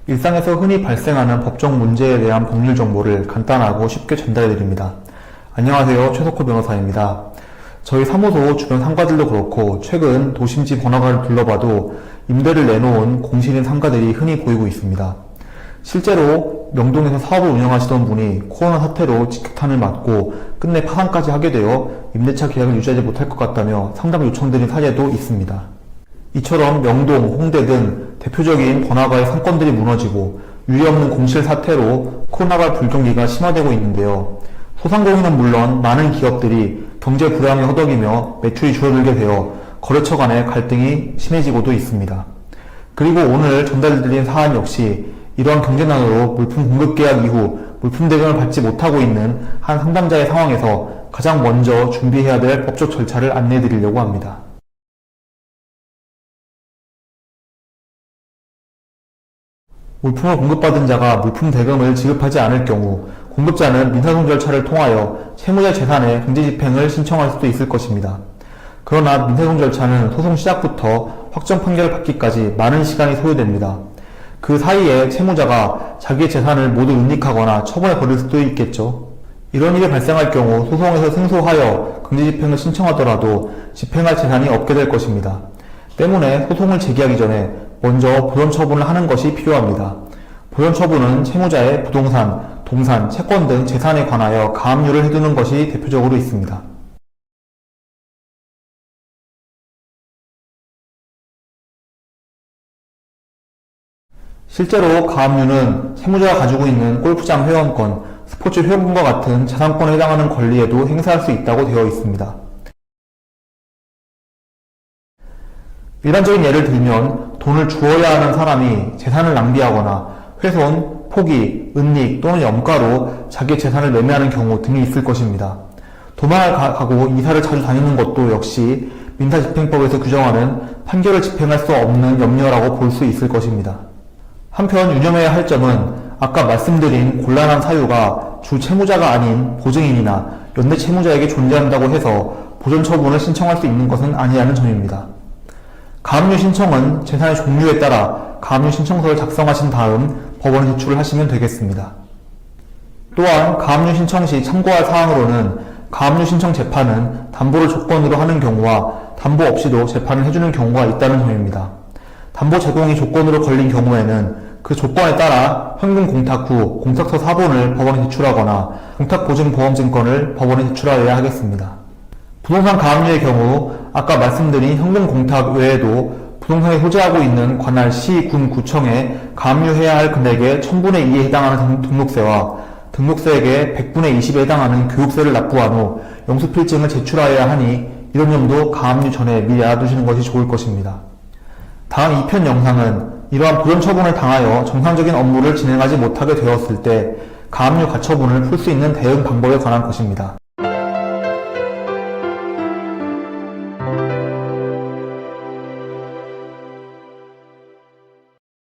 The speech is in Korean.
일상에서 흔히 발생하는 법적 문제에 대한 법률 정보를 간단하고 쉽게 전달해드립니다. 안녕하세요. 최석호 변호사입니다. 저희 사무소 주변 상가들도 그렇고 최근 도심지 번화가를 둘러봐도 임대를 내놓은 공실인 상가들이 흔히 보이고 있습니다. 실제로 명동에서 사업을 운영하시던 분이 코로나 사태로 직격탄을 맞고 끝내 파산까지 하게 되어 임대차 계약을 유지하지 못할 것 같다며 상담 요청드린 사례도 있습니다. 이처럼 명동, 홍대 등 대표적인 번화가의 상권들이 무너지고 유례없는 공실 사태로 코로나가 불경기가 심화되고 있는데요. 소상공인은 물론 많은 기업들이 경제 불황에 허덕이며 매출이 줄어들게 되어 거래처 간의 갈등이 심해지고도 있습니다. 그리고 오늘 전달드린 사안 역시 이러한 경제난으로 물품 공급 계약 이후 물품 대금을 받지 못하고 있는 한 상담자의 상황에서 가장 먼저 준비해야 될 법적 절차를 안내해드리려고 합니다. 물품을 공급받은 자가 물품 대금을 지급하지 않을 경우 공급자는 민사소송 절차를 통하여 채무자 재산의 강제집행을 신청할 수도 있을 것입니다. 그러나 민사소송 절차는 소송 시작부터 확정 판결을 받기까지 많은 시간이 소요됩니다. 그 사이에 채무자가 자기의 재산을 모두 은닉하거나 처분해 버릴 수도 있겠죠. 이런 일이 발생할 경우 소송에서 승소하여 강제집행을 신청하더라도 집행할 재산이 없게 될 것입니다. 때문에 소송을 제기하기 전에 먼저 보전 처분을 하는 것이 필요합니다. 보전 처분은 채무자의 부동산, 동산, 채권 등 재산에 관하여 가압류를 해두는 것이 대표적으로 있습니다. 실제로 가압류는 채무자가 가지고 있는 골프장 회원권, 스포츠 회원권과 같은 자산권에 해당하는 권리에도 행사할 수 있다고 되어 있습니다. 일반적인 예를 들면 돈을 주어야 하는 사람이 재산을 낭비하거나 훼손, 포기, 은닉 또는 염가로 자기의 재산을 매매하는 경우 등이 있을 것입니다. 도망을 가고 이사를 자주 다니는 것도 역시 민사집행법에서 규정하는 판결을 집행할 수 없는 염려라고 볼 수 있을 것입니다. 한편 유념해야 할 점은 아까 말씀드린 곤란한 사유가 주 채무자가 아닌 보증인이나 연대 채무자에게 존재한다고 해서 보전 처분을 신청할 수 있는 것은 아니라는 점입니다. 가압류 신청은 재산의 종류에 따라 가압류 신청서를 작성하신 다음 법원에 제출을 하시면 되겠습니다. 또한 가압류 신청 시 참고할 사항으로는 가압류 신청 재판은 담보를 조건으로 하는 경우와 담보 없이도 재판을 해주는 경우가 있다는 점입니다. 담보 제공이 조건으로 걸린 경우에는 그 조건에 따라 현금 공탁 후 공탁서 사본을 법원에 제출하거나 공탁보증보험증권을 법원에 제출하여야 하겠습니다. 부동산 가압류의 경우 아까 말씀드린 현금 공탁 외에도 부동산에 소재하고 있는 관할 시, 군, 구청에 가압류해야 할 금액의 1000분의 2에 해당하는 등록세와 등록세액의 100분의 20에 해당하는 교육세를 납부한 후 영수필증을 제출하여야 하니 이런 점도 가압류 전에 미리 알아두시는 것이 좋을 것입니다. 다음 2편 영상은 이러한 보전 처분을 당하여 정상적인 업무를 진행하지 못하게 되었을 때 가압류 가처분을 풀 수 있는 대응 방법에 관한 것입니다.